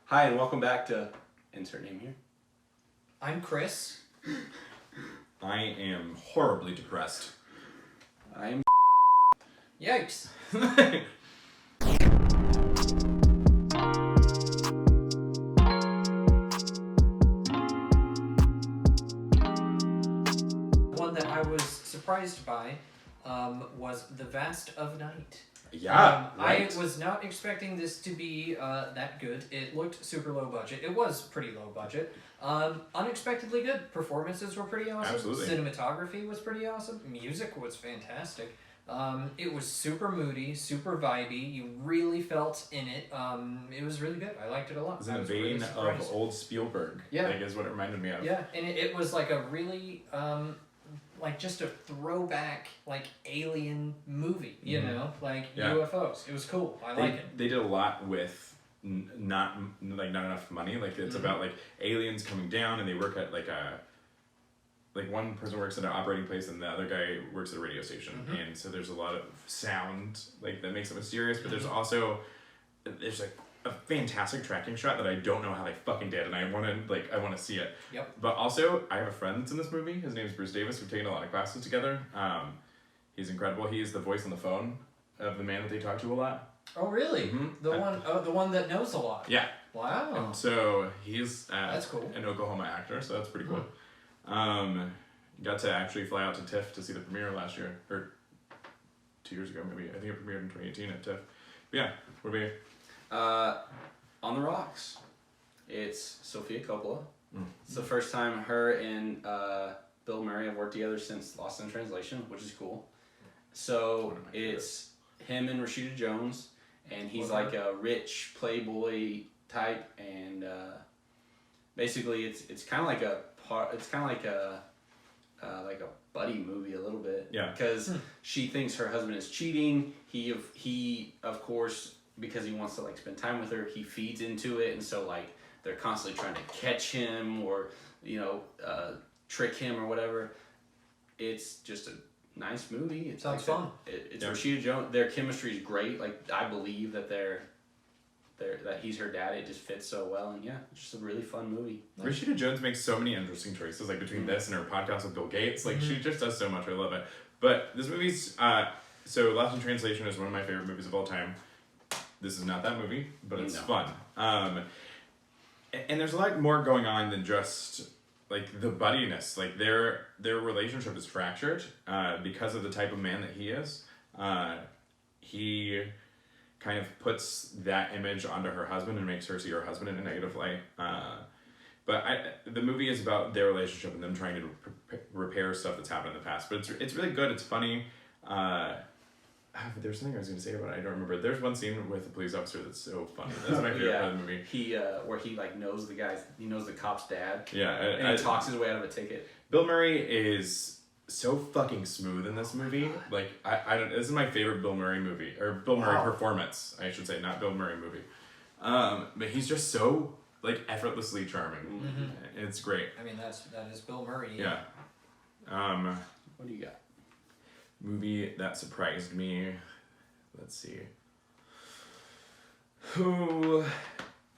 Hi, and welcome back to insert name here. I'm Chris. I am horribly depressed. I'm Yikes. One that I was surprised by was The Vast of Night. Yeah, right. I was not expecting this to be that good. It looked super low budget. It was pretty low budget. Unexpectedly good. Performances were pretty awesome. Absolutely. Cinematography was pretty awesome. Music was fantastic. It was super moody, super vibey. You really felt in it. It was really good. I liked it a lot. It was in the vein of old Spielberg. Yeah. Like, is what it reminded me of. Yeah, and it was like a really like just a throwback like alien movie, you know, like UFOs. It was cool. I like it. They did a lot with not enough money. Like it's about like aliens coming down, and they work at like one person works at an operating place, and the other guy works at a radio station, and so there's a lot of sound like that makes it mysterious. But there's like a fantastic tracking shot that I don't know how they fucking did, and I want to see it. Yep. But also, I have a friend that's in this movie. His name is Bruce Davis. We've taken a lot of classes together. He's incredible. He's the voice on the phone of the man that they talk to a lot. Oh really? The one that knows a lot. Yeah. Wow. And so he's That's cool. an Oklahoma actor, so that's pretty cool. Got to actually fly out to TIFF to see the premiere last year, or 2 years ago maybe. I think it premiered in 2018 at TIFF. But yeah, what about you? On the Rocks. It's Sofia Coppola. It's the first time her and Bill Murray have worked together since Lost in Translation, which is cool. So it's him and Rashida Jones, and he's like a rich playboy type, and basically it's kind of like a buddy movie a little bit. Yeah. Because she thinks her husband is cheating. He of course, because he wants to like spend time with her, he feeds into it, and so like they're constantly trying to catch him or trick him or whatever. It's just a nice movie. It sounds fun. It's Rashida Jones. Their chemistry is great. Like I believe that that he's her dad. It just fits so well, and yeah, it's just a really fun movie. Rashida Jones makes so many interesting choices, like between this and her podcast with Bill Gates. Like she just does so much. I love it. But this movie's so Lost in Translation is one of my favorite movies of all time. This is not that movie, but it's fun. And there's a lot more going on than just like the buddiness. Like their relationship is fractured because of the type of man that he is. He kind of puts that image onto her husband and makes her see her husband in a negative light. But the movie is about their relationship and them trying to repair stuff that's happened in the past. But it's really good. It's funny. There's something I was going to say about it. I don't remember. There's one scene with a police officer that's so funny. That's my favorite part of the movie. He where he like knows the guys. He knows the cop's dad. Yeah, and he talks his way out of a ticket. Bill Murray is so fucking smooth in this movie. Like I don't. This is my favorite Bill Murray movie, or Bill Murray performance, I should say, not Bill Murray movie. But he's just so like effortlessly charming. It's great. I mean that is Bill Murray. Yeah. What do you got? Movie that surprised me. Let's see.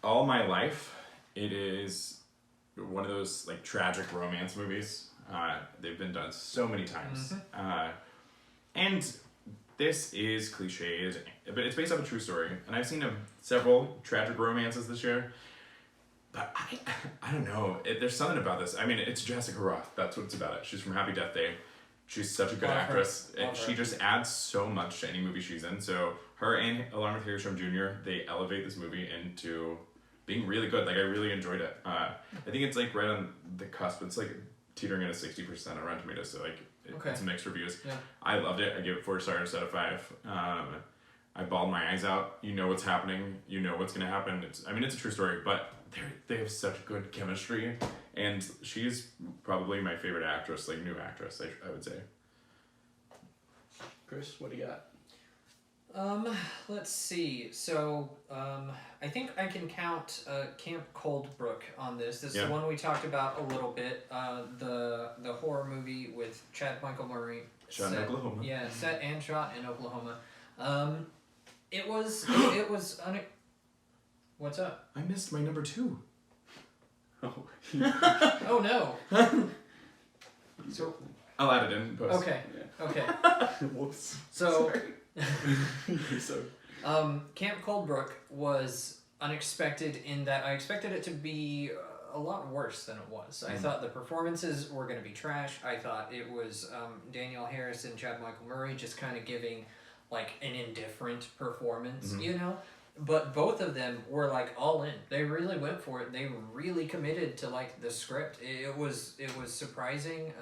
All My Life. It is one of those like tragic romance movies. They've been done so many times. And this is cliched, but it's based off a true story. And I've seen several tragic romances this year. But I don't know. There's something about this. I mean, it's Jessica Roth. That's what it's about. It. She's from Happy Death Day. She's such a good actress. She just adds so much to any movie she's in. So her and along with Harry Shum Jr., they elevate this movie into being really good. Like I really enjoyed it. I think it's like right on the cusp. It's like teetering at a 60% on Rotten Tomatoes. So like it's mixed reviews. Yeah. I loved it. I gave it 4 stars out of 5. I bawled my eyes out. You know what's happening. You know what's gonna happen. It's a true story, but they have such good chemistry, and she's probably my favorite actress, like new actress, I would say. Chris, what do you got? Let's see. So, I think I can count Camp Coldbrook on this. This is the one we talked about a little bit. The horror movie with Chad Michael Murray. Shot in Oklahoma. Yeah, set and shot in Oklahoma. It was What's up? I missed my number 2. Oh. Oh no. So I'll add it in post. Okay. Yeah. Okay. Whoops. So, So. Camp Coldbrook was unexpected in that I expected it to be a lot worse than it was. I thought the performances were going to be trash. I thought it was Danielle Harris and Chad Michael Murray just kind of giving like an indifferent performance, you know? But both of them were like all in. They really went for it. They really committed to like the script. It was surprising.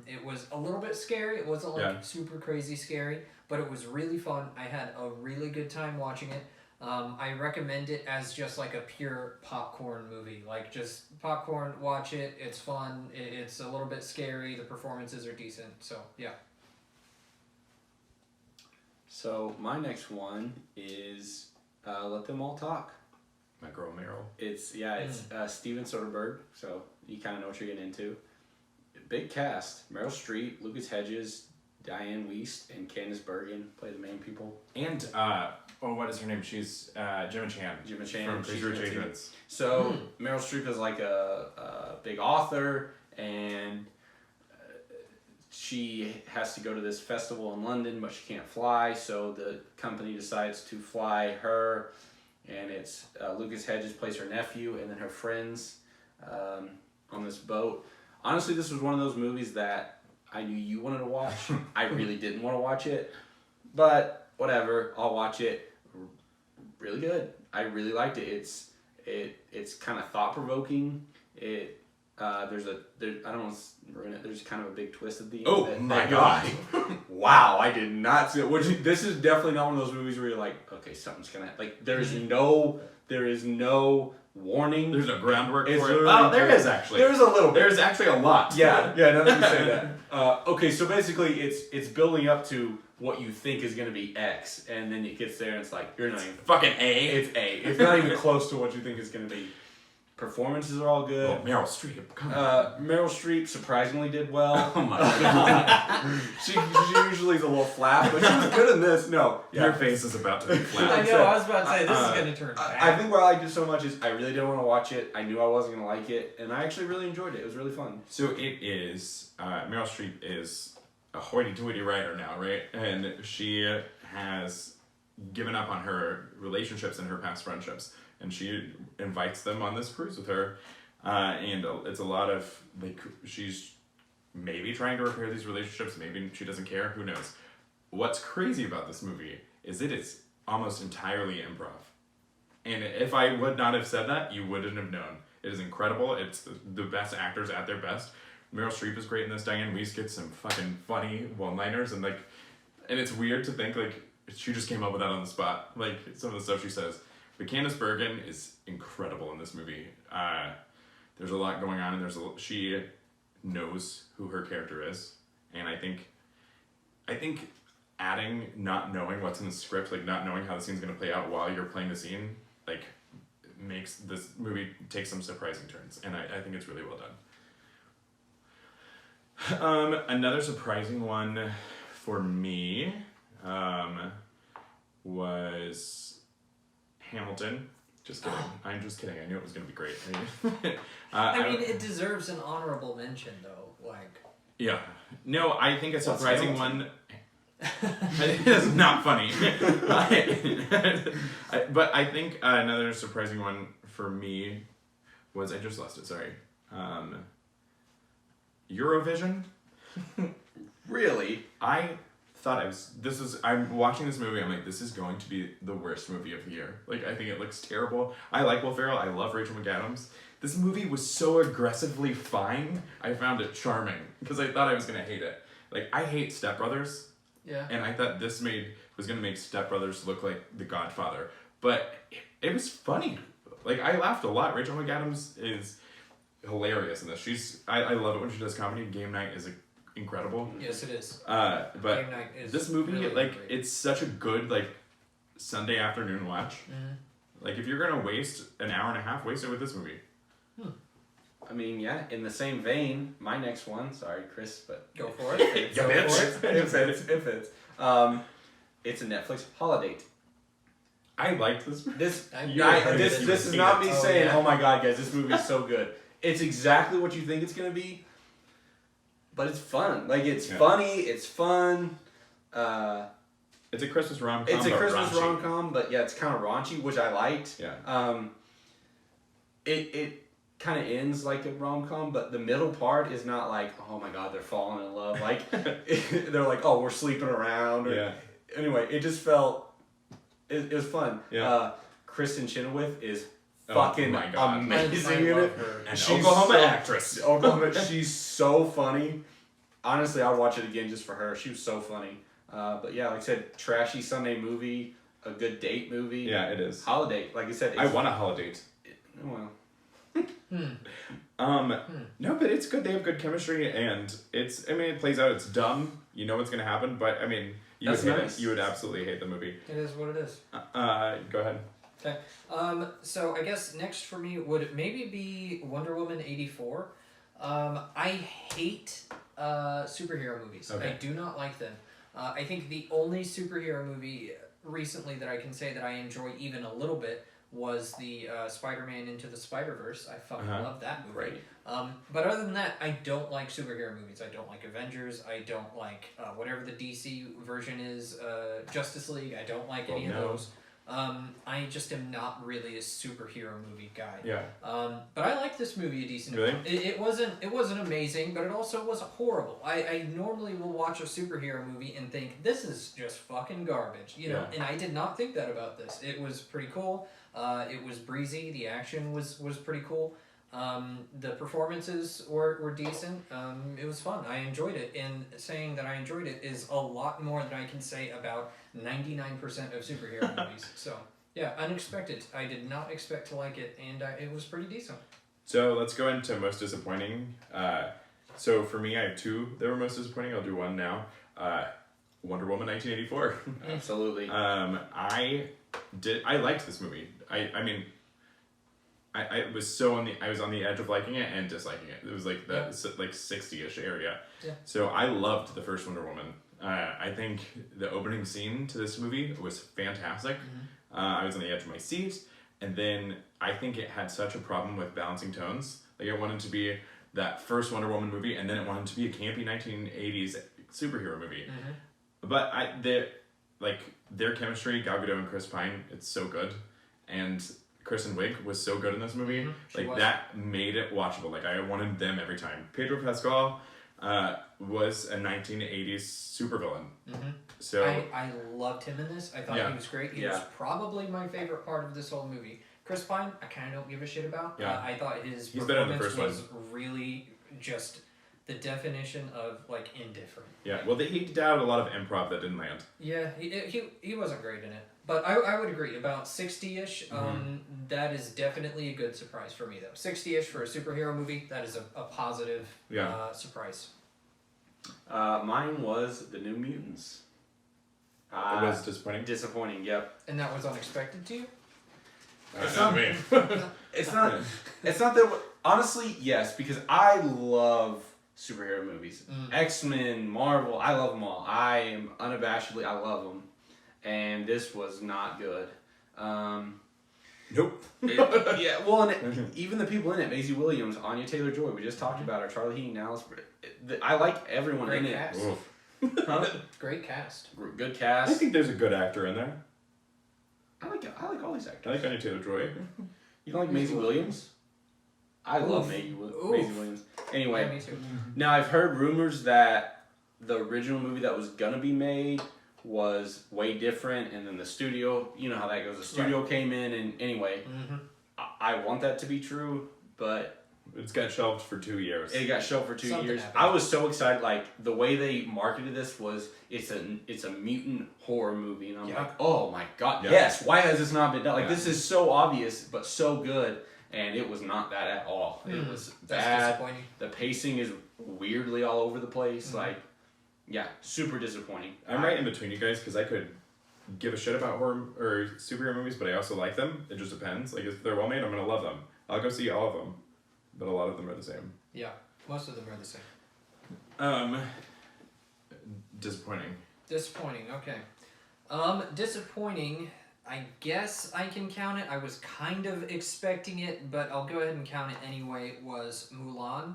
It was a little bit scary. It wasn't like super crazy scary, but it was really fun. I had a really good time watching it. I recommend it as just like a pure popcorn movie. Like just popcorn, watch it. It's fun. It's a little bit scary. The performances are decent. So yeah. So my next one is Let Them All Talk. My girl Meryl. It's Steven Soderbergh, so you kind of know what you're getting into. Big cast: Meryl Streep, Lucas Hedges, Diane Wiest, and Candice Bergen play the main people. And what is her name? She's Gemma Chan. Gemma Chan from Crazy Rich Asians. So Meryl Streep is like a big author, and she has to go to this festival in London, but she can't fly. So the company decides to fly her, and it's Lucas Hedges plays her nephew, and then her friends on this boat. Honestly, this was one of those movies that I knew you wanted to watch. I really didn't want to watch it, but whatever, I'll watch it. Really good. I really liked it. It's kind of thought provoking. I don't want to ruin it. There's kind of a big twist at the end. Oh my god! Wow, I did not see it. This is definitely not one of those movies where you're like, okay, something's gonna like. There is no warning. There's no groundwork for it. Oh, there is actually. There's a little bit. There's actually a lot. Yeah. Now that you say that. Okay, so basically, it's building up to what you think is gonna be X, and then it gets there, and it's like you're not even fucking A. It's A. It's not even close to what you think it's gonna be. Performances are all good. Oh, Meryl Streep. Come on. Meryl Streep surprisingly did well. Oh my god. she usually is a little flat, but she was good in this. No. Your face is about to be flat. I know, I was about to say, this is going to turn bad. I think what I liked it so much is I really didn't want to watch it. I knew I wasn't going to like it, and I actually really enjoyed it. It was really fun. So it is, Meryl Streep is a hoity-toity writer now, right? And she has given up on her relationships and her past friendships. And she invites them on this cruise with her. And it's a lot of, like, she's maybe trying to repair these relationships. Maybe she doesn't care. Who knows? What's crazy about this movie is it is almost entirely improv. And if I would not have said that, you wouldn't have known. It is incredible. It's the best actors at their best. Meryl Streep is great in this. Diane Wiest gets some fucking funny one-liners. And it's weird to think, like, she just came up with that on the spot. Like, some of the stuff she says. But Candice Bergen is incredible in this movie. There's a lot going on, and she knows who her character is, and I think adding not knowing what's in the script, like not knowing how the scene's gonna play out while you're playing the scene, like makes this movie take some surprising turns, and I think it's really well done. Another surprising one for me was Hamilton. Just kidding. I'm just kidding. I knew it was going to be great. I mean, it deserves an honorable mention, though. Like. Yeah. No, I think a surprising one. It's not funny. But I think another surprising one for me was, I just lost it. Sorry. Eurovision. Really? I thought I'm watching this movie, I'm like, this is going to be the worst movie of the year. Like, I think it looks terrible. I like Will Ferrell, I love Rachel McAdams. This movie was so aggressively fine, I found it charming, because I thought I was going to hate it. Like, I hate Step Brothers, and I thought this was going to make Step Brothers look like The Godfather. But it was funny. Like, I laughed a lot. Rachel McAdams is hilarious in this. I love it when she does comedy. Game Night is incredible. Yes, it is. But Game Night is this movie, really like, great. it's such a good, like, Sunday afternoon watch. Like, if you're gonna waste an hour and a half, waste it with this movie. I mean, yeah, in the same vein, my next one, sorry, Chris, but... Go for it. It fits. It fits. It's a Netflix holiday. I liked this movie. This This is not me saying, yeah. oh my god, guys, this movie is so good. It's exactly what you think it's gonna be, but it's fun. Like it's funny, it's fun. It's a Christmas rom-com. It's a Christmas raunchy. rom-com, but yeah, it's kind of raunchy, which I liked. Yeah. It kind of ends like a rom-com, but the middle part is not like, oh my god, they're falling in love. Like they're like, oh, we're sleeping around. Or, anyway, it just felt it was fun. Yeah. Kristen Chenoweth is fucking amazing in it. An She's Oklahoma actress. Oklahoma, she's so funny. Honestly, I'd watch it again just for her. She was so funny. But yeah, like I said, trashy Sunday movie, a good date movie. Yeah, it is. Holiday, like I said. I want a holiday. Well. No, but it's good. They have good chemistry, and it plays out. It's dumb. You know what's gonna happen, but I mean, you would hate it. You would absolutely hate the movie. It is what it is. Go ahead. Okay. So I guess next for me would maybe be Wonder Woman 84. I hate superhero movies. Okay. I do not like them. I think the only superhero movie recently that I can say that I enjoy even a little bit was the Spider-Man Into the Spider-Verse. I fucking love that movie. Great. But other than that, I don't like superhero movies. I don't like Avengers. I don't like whatever the DC version is, Justice League. I don't like any of those. I just am not really a superhero movie guy. Yeah. But I like this movie a decent Really? amount. It wasn't amazing, but it also wasn't horrible. I normally will watch a superhero movie and think this is just fucking garbage, you know. And I did not think that about this. It was pretty cool. It was breezy. The action was pretty cool. The performances were decent. It was fun. I enjoyed it. And saying that I enjoyed it is a lot more than I can say about 99% of superhero movies. So, yeah, unexpected. I did not expect to like it, and it was pretty decent. So let's go into most disappointing. So for me, I have two that were most disappointing. I'll do one now. Wonder Woman 1984. Absolutely. I liked this movie. I was I was on the edge of liking it and disliking it. It was like that like 60-ish area. Yeah. So I loved the first Wonder Woman. I think the opening scene to this movie was fantastic. I was on the edge of my seat, and then I think it had such a problem with balancing tones. Like it wanted to be that first Wonder Woman movie, and then it wanted to be a campy 1980s superhero movie. But their chemistry, Gal Gadot and Chris Pine, it's so good, and Kristen Wiig was so good in this movie. That made it watchable. Like I wanted them every time. Pedro Pascal was a 1980s supervillain. So I loved him in this. I thought he was great. He was probably my favorite part of this whole movie. Chris Pine, I kind of don't give a shit about. I thought his performance was really just the definition of like indifferent. Yeah, well, he did out a lot of improv that didn't land. Yeah, he wasn't great in it. But I would agree, about 60-ish, that is definitely a good surprise for me, though. 60-ish for a superhero movie, that is a positive surprise. Mine was The New Mutants. It was disappointing? Disappointing, yep. And that was unexpected to you? It's not that... Honestly, yes, because I love superhero movies. X-Men, Marvel, I love them all. I am unabashedly, I love them. And this was not good. Nope. Even the people in it, Maisie Williams, Anya Taylor-Joy, we just talked about her, Charlie Heaton, Alice. I like everyone in it. Great cast. Good cast. I think there's a good actor in there. I like all these actors. I like Anya Taylor-Joy. You don't like Maisie Williams? I love Maisie Williams. Anyway, Yeah, me too. now I've heard rumors that the original movie that was gonna be made was way different, and then the studio, you know how that goes. The studio came in, and anyway, I want that to be true, but it's got shelved for 2 years. It got shelved for 2 Something years. happened. I was so excited. Like the way they marketed this was, it's a mutant horror movie, and I'm like, oh my god, yes! Why has this not been done? Like this is so obvious, but so good, and it was not that at all. It was bad. Disappointing. The pacing is weirdly all over the place. Like. Yeah, super disappointing. I'm right in between you guys because I could give a shit about horror or superhero movies, but I also like them. It just depends. Like if they're well made, I'm gonna love them. I'll go see all of them, but a lot of them are the same. Yeah, most of them are the same. Disappointing. Disappointing. Okay. Disappointing. I guess I can count it. I was kind of expecting it, but I'll go ahead and count it anyway, was Mulan.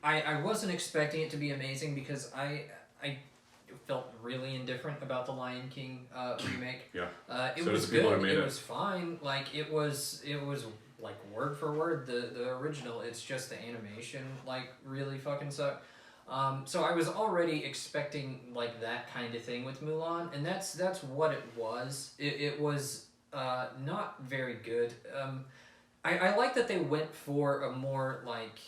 I wasn't expecting it to be amazing because I felt really indifferent about the Lion King remake. Yeah. It So was does the people good. who made It it. was fine. Like it was like word for word the original. It's just the animation like really fucking sucked. So I was already expecting like that kind of thing with Mulan, and that's what it was. It was not very good. I like that they went for a more like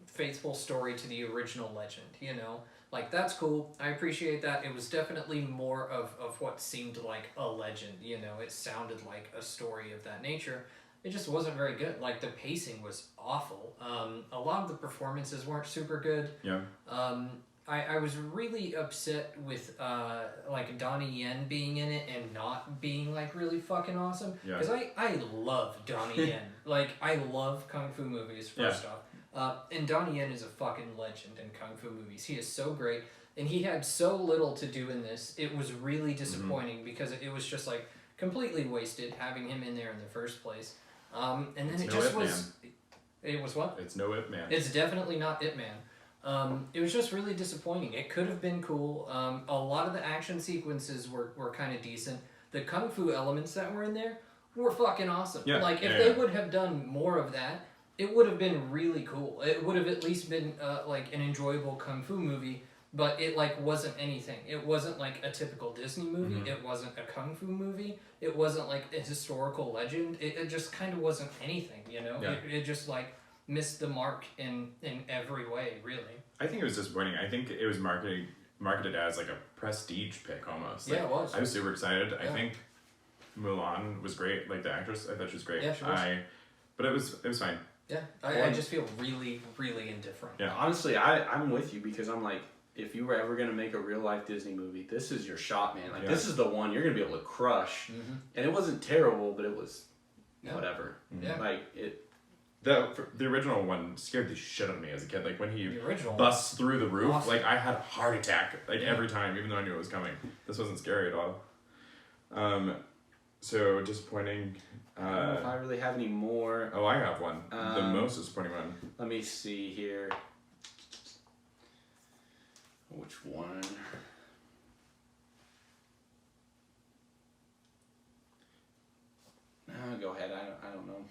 faithful story to the original legend. You know, like that's cool. I appreciate that. It was definitely more of what seemed like a legend. You know, it sounded like a story of that nature. It just wasn't very good. Like the pacing was awful. A lot of the performances weren't super good. Yeah. I was really upset with like Donnie Yen being in it and not being like really fucking awesome. Yeah. Because I love Donnie Yen. Like I love kung fu movies first off. And Donnie Yen is a fucking legend in kung fu movies. He is so great, and he had so little to do in this. It was really disappointing because it was just like completely wasted having him in there in the first place. And then It's it no just Ip was. Man. It was what? It's no Ip Man. It's definitely not Ip Man. It was just really disappointing. It could have been cool. A lot of the action sequences were kind of decent. The kung fu elements that were in there were fucking awesome. Yeah, Like if they would have done more of that, it would have been really cool. It would have at least been like an enjoyable kung fu movie. But it like wasn't anything. It wasn't like a typical Disney movie. It wasn't a kung fu movie. It wasn't like a historical legend. It just kind of wasn't anything, you know. Yeah. It just like missed the mark in every way, really. I think it was disappointing. I think it was marketed as like a prestige pick almost. Like, Yeah, it was. I was super excited. Yeah. I think Mulan was great. Like the actress, I thought she was great. Yeah, she was. But it was fine. Yeah, I just feel really, really indifferent. Yeah. Honestly, I'm with you because I'm like, if you were ever going to make a real life Disney movie, this is your shot, man. Like, this is the one you're going to be able to crush. And it wasn't terrible, but it was whatever. Yeah. Like, it. The original one scared the shit out of me as a kid. Like when he The original busts through the roof, awesome. like I had a heart attack like every time, even though I knew it was coming. This wasn't scary at all. So disappointing. I don't know if I really have any more. Oh, I have one. The most disappointing one. Let me see here. Which one? Go ahead. I don't know.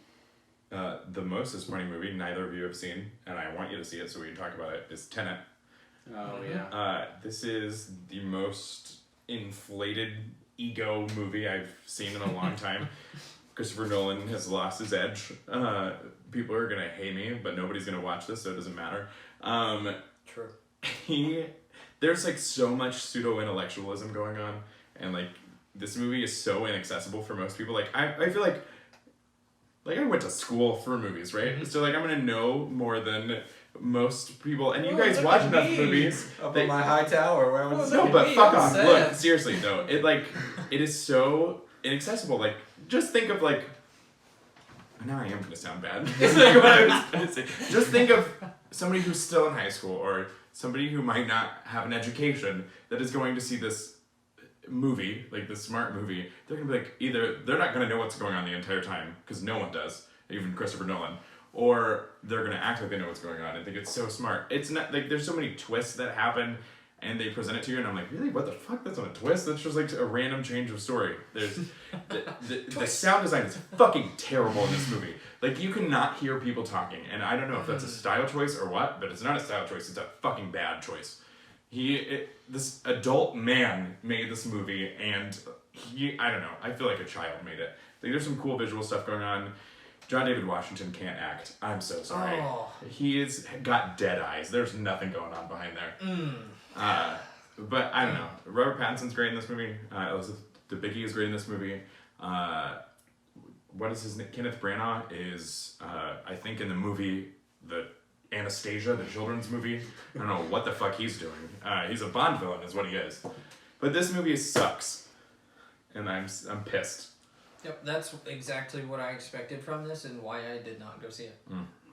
The most disappointing movie neither of you have seen, and I want you to see it so we can talk about it, is Tenet. Oh, yeah. This is the most inflated ego movie I've seen in a long time. Christopher Nolan has lost his edge. People are going to hate me, but nobody's going to watch this, so it doesn't matter. True. There's like so much pseudo-intellectualism going on, and like this movie is so inaccessible for most people. Like I feel like I went to school for movies, right? So like I'm gonna know more than most people, and you guys watch enough movies. Up on my high tower where I was. No, but fuck off. Look, seriously though, it is so inaccessible. Like just think of like. Now I am gonna sound bad. This is like what I was gonna say. Just think of somebody who's still in high school or somebody who might not have an education that is going to see this movie, like this smart movie. They're gonna be like, either they're not gonna know what's going on the entire time because no one does, even Christopher Nolan, or they're gonna act like they know what's going on and think it's so smart. It's not like there's so many twists that happen. And they present it to you, and I'm like, really? What the fuck? That's not a twist. That's just like a random change of story. There's the sound design is fucking terrible in this movie. Like you cannot hear people talking, and I don't know if that's a style choice or what, but it's not a style choice. It's a fucking bad choice. This adult man made this movie, and I don't know. I feel like a child made it. Like there's some cool visual stuff going on. John David Washington can't act. I'm so sorry. Oh. He's got dead eyes. There's nothing going on behind there. But I don't know. Robert Pattinson's great in this movie. Elizabeth Debicki is great in this movie. What is his name? Kenneth Branagh is, I think, in the movie the Anastasia, the children's movie. I don't know what the fuck he's doing. He's a Bond villain, is what he is. But this movie sucks, and I'm pissed. Yep, that's exactly what I expected from this, and why I did not go see it.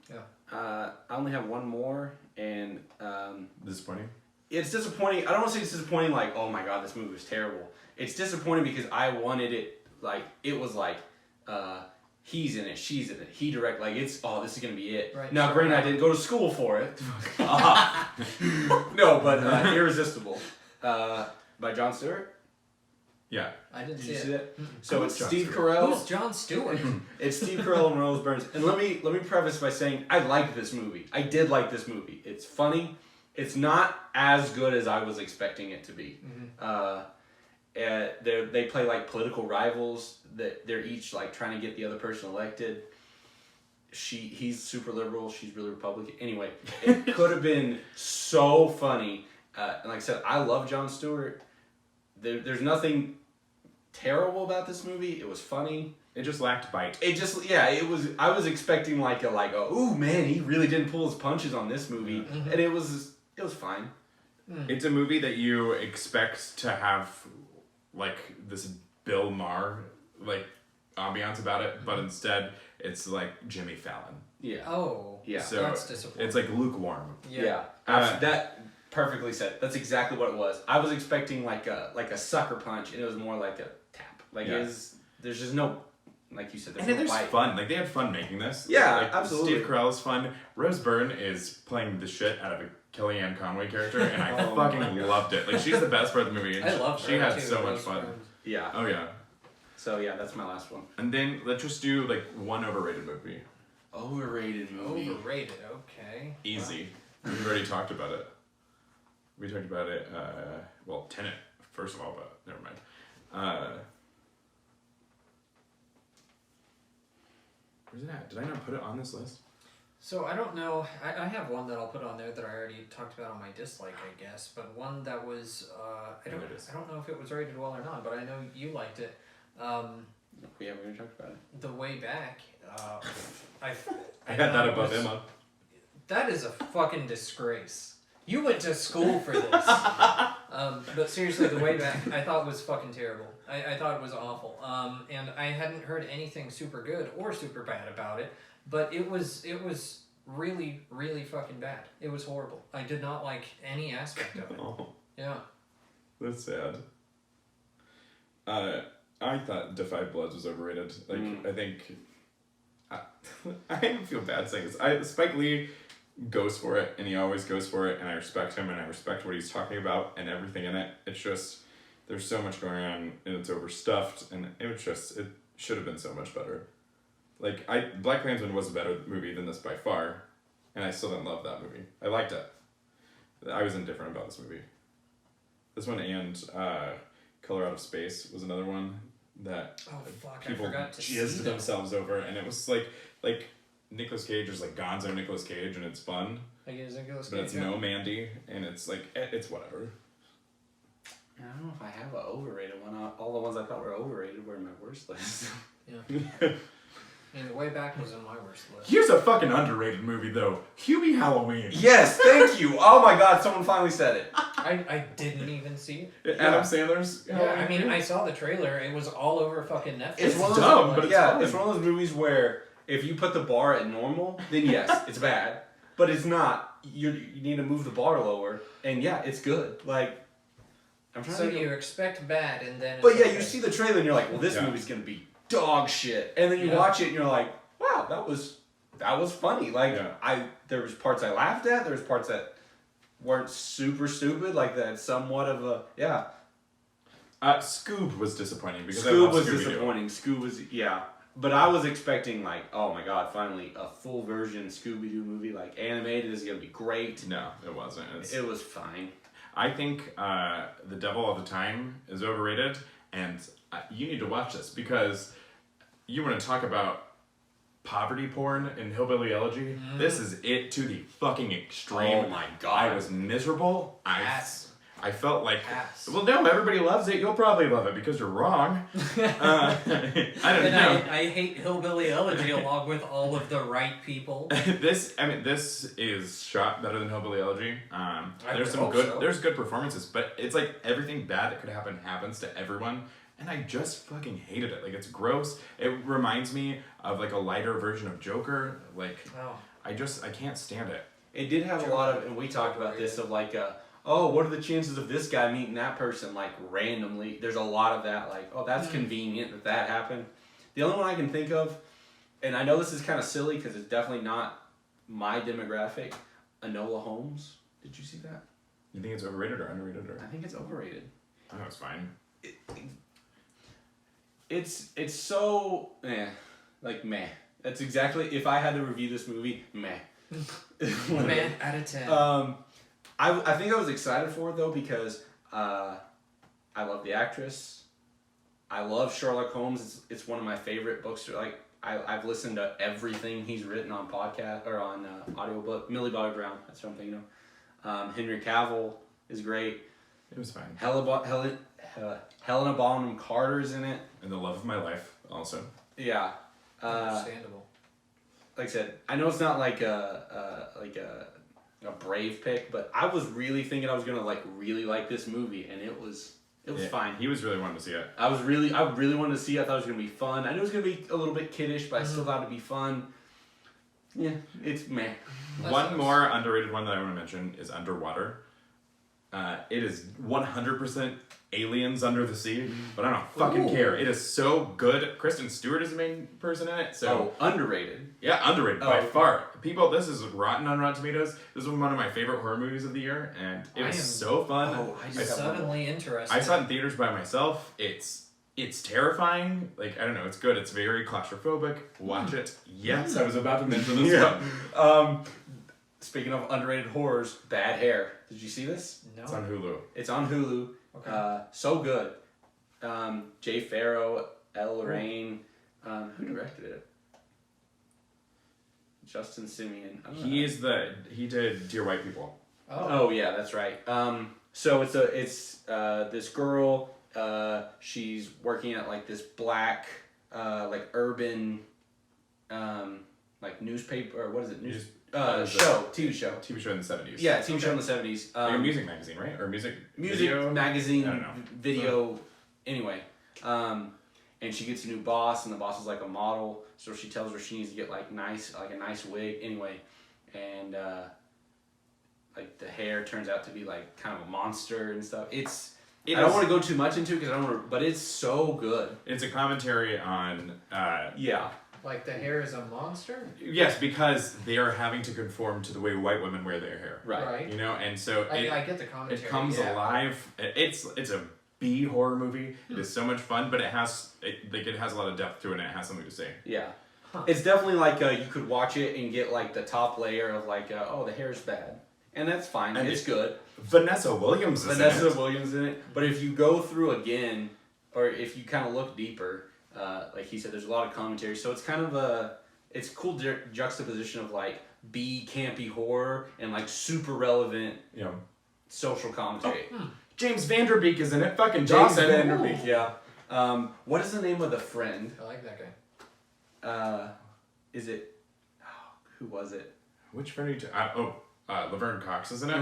Yeah. I only have one more, and Disappointing. it's disappointing. I don't want to say it's disappointing like, oh my god, this movie was terrible. It's disappointing because I wanted it like, it was like, he's in it, she's in it, he direct, like it's, this is gonna be it. Right, now, sure. granted, I didn't go to school for it. No, but Irresistible, by Jon Stewart. Yeah. I didn't Did you see it. that? So it's Jon Steve Stewart? Carell. Who's Jon Stewart? It's Steve Carell and Rose Byrne. And let me preface by saying I liked this movie. I did like this movie. It's funny. It's not as good as I was expecting it to be. They play like political rivals. That they're each like trying to get the other person elected. He's super liberal. She's really Republican. Anyway, it could have been so funny. And like I said, I love Jon Stewart. There's nothing terrible about this movie. It was funny. It just lacked bite. It was. I was expecting like ooh man, he really didn't pull his punches on this movie, and it was fine. It's a movie that you expect to have like this Bill Maher like ambiance about it, but instead it's like Jimmy Fallon. Yeah. Oh. Yeah. So that's disappointing. it's like lukewarm. Yeah. That perfectly said. That's exactly what it was. I was expecting like a sucker punch, and it was more like a tap. Like there's just no, like you said, there's no bite. Fun. Like they had fun making this. Yeah, like, absolutely. Steve Carell is fun. Rose Byrne is playing the shit out of a Kellyanne Conway character, and I Oh fucking loved it. Like she's the best part of the movie. And I love her. She had too, so much Rose fun. Byrne. Yeah. Oh yeah. So yeah, that's my last one. And then let's just do like one overrated movie. Overrated movie. Overrated. Okay. Easy. We've already talked about it. We talked about it. Well, Tenet first of all, but never mind. Where's it at? Did I not put it on this list? So I don't know. I have one that I'll put on there that I already talked about on my dislike, I guess. But one that was I don't know if it was rated well or not, but I know you liked it. Yeah, we already talked about it. The Way Back. I had that above was- Emma. That is a fucking disgrace. You went to school for this. But seriously, The Way Back, I thought was fucking terrible. I thought it was awful. And I hadn't heard anything super good or super bad about it. But it was really, really fucking bad. It was horrible. I did not like any aspect of it. Oh, Yeah. that's sad. I thought Defy Bloods was overrated. Like, I think... I even feel bad saying this. Spike Lee goes for it, and he always goes for it, and I respect him, and I respect what he's talking about, and everything in it. It's just, there's so much going on, and it's overstuffed, and it should have been so much better. Like, Black Klansman was a better movie than this by far, and I still didn't love that movie. I liked it. I was indifferent about this movie. This one and Color Out of Space was another one that people I forgot to see jizzed that. themselves over, and it was like Nicolas Cage is like Gonzo Nicolas Cage, and it's fun, Like it is Nicolas but Cage, it's no Mandy, and it's like it's whatever. I don't know if I have an overrated one. All the ones I thought were overrated were in my worst list. Yeah. And The Way Back was on my worst list. Here's a fucking underrated movie though, Hubie Halloween. Yes, thank you. Oh my god, someone finally said it. I didn't even see it. Adam Sandler's. Yeah, I mean, I saw the trailer. It was all over fucking Netflix. It's one of those, dumb, but it's fun. it's one of those movies where if you put the bar at normal, then yes, it's bad. But it's not. You need to move the bar lower, and yeah, it's good. Like, I'm trying So to. you expect bad, and then. But it's yeah, okay. you see the trailer and you're like, well, this Yeah. movie's gonna be dog shit, and then you Yeah. watch it and you're like, wow, that was funny. Like Yeah. there was parts I laughed at. There was parts that weren't super stupid. Like that, somewhat of a yeah. Scoob was disappointing because Scoob I love was Scooby-Doo. disappointing. Scoob was but I was expecting like, oh my god, finally a full version Scooby-Doo movie, like animated. This is gonna be great. No, it wasn't. It was fine. I think The Devil All the Time is overrated, and you need to watch this because you want to talk about poverty porn in Hillbilly Elegy. This is it to the fucking extreme. Oh my god. I was miserable. Pass. I felt like, Pass. well, no, everybody loves it. You'll probably love it because you're wrong. I don't And know. I hate Hillbilly Elegy along with all of the right people. This is shot better than Hillbilly Elegy. There's some hope good, so. there's good performances, but it's like everything bad that could happen happens to everyone, and I just fucking hated it. Like it's gross. It reminds me of like a lighter version of Joker. Like Oh. I can't stand it. It did have a lot of, and we talked about this, of like oh, what are the chances of this guy meeting that person, like, randomly? There's a lot of that, like, oh, that's convenient that happened. The only one I can think of, and I know this is kind of silly because it's definitely not my demographic, Enola Holmes. Did you see that? You think it's overrated or underrated? Or? I think it's overrated. Oh, it's fine. It's so, like, meh. That's exactly, if I had to review this movie, meh. Man out of 10. I think I was excited for it though because I love the actress. I love Sherlock Holmes. It's one of my favorite books. Like I've listened to everything he's written on podcast or on audiobook. Millie Bobby Brown. That's what I'm thinking of. Henry Cavill is great. It was fine. Helena Bonham Carter's in it. And the love of my life also. Yeah. Understandable. Like I said, I know it's not like a brave pick, but I was really thinking I was gonna like really like this movie, and it was fine. He was really wanting to see it. I really wanted to see it. I thought it was gonna be fun. I knew it was gonna be a little bit kiddish, but I still thought it'd be fun. Yeah, it's meh. One more underrated one that I want to mention is Underwater. It is 100% aliens under the sea, but I don't fucking care. It is so good. Kristen Stewart is the main person in it. So underrated. Yeah, underrated by far. People, this is rotten on Rotten Tomatoes. This is one of my favorite horror movies of the year, and it was so fun. I'm suddenly interested. I saw it in theaters by myself. It's terrifying. Like, I don't know, it's good. It's very claustrophobic. Watch it. Yes, I was about to mention this one. Speaking of underrated horrors, Bad Hair. Did you see this? No. It's on Hulu. It's on Hulu. Okay. So good. Jay Farrow, Elle Lorraine. Who directed it? Justin Simeon. He did Dear White People. Oh yeah, that's right. So it's this girl. She's working at like this black, like urban, like newspaper or what is it? TV show. TV show in the 70s. Yeah, TV show in the 70s. Like a music magazine, right? Or music video? Magazine, video. Anyway, and she gets a new boss, and the boss is like a model, so she tells her she needs to get like a nice wig. Anyway, and like the hair turns out to be like kind of a monster and stuff. I don't want to go too much into it because I don't want to, but it's so good. It's a commentary on like the hair is a monster? Yes, because they are having to conform to the way white women wear their hair. Right. You know, and so I get the commentary. It comes alive. It's a B horror movie. It is so much fun, but it has a lot of depth to it, and it has something to say. Yeah. It's definitely like you could watch it and get like the top layer of like the hair's bad, and that's fine. And it's good. Vanessa Williams is in it. But if you go through again, or if you kind of look deeper. Like he said, there's a lot of commentary, so it's kind of it's cool juxtaposition of like B campy horror and like super relevant social commentary. James Vanderbeek is in it. Fucking Dawson. James Vanderbeek, yeah. What is the name of the friend? I like that guy. Is it? Who was it? Which friend are you? Laverne Cox is in it.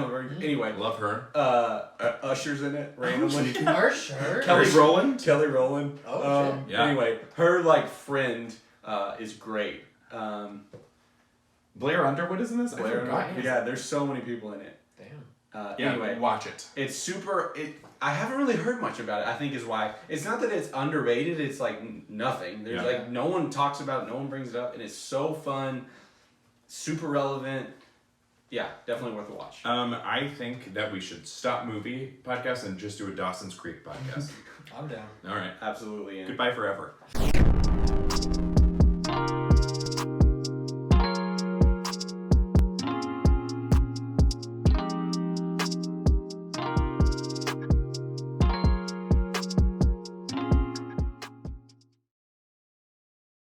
Anyway, love her. Usher's in it randomly. Usher. Kelly Rowland. Oh shit. Yeah. Anyway, her like friend is great. Blair Underwood is in this. Yeah, there's so many people in it. Damn. Anyway, watch it. It's super. I haven't really heard much about it. I think is why it's not that it's underrated. It's like nothing. There's like no one talks about it. No one brings it up, and it's so fun, super relevant. Yeah, definitely worth a watch. I think that we should stop movie podcast and just do a Dawson's Creek podcast. I'm down. All right. Absolutely. Goodbye forever.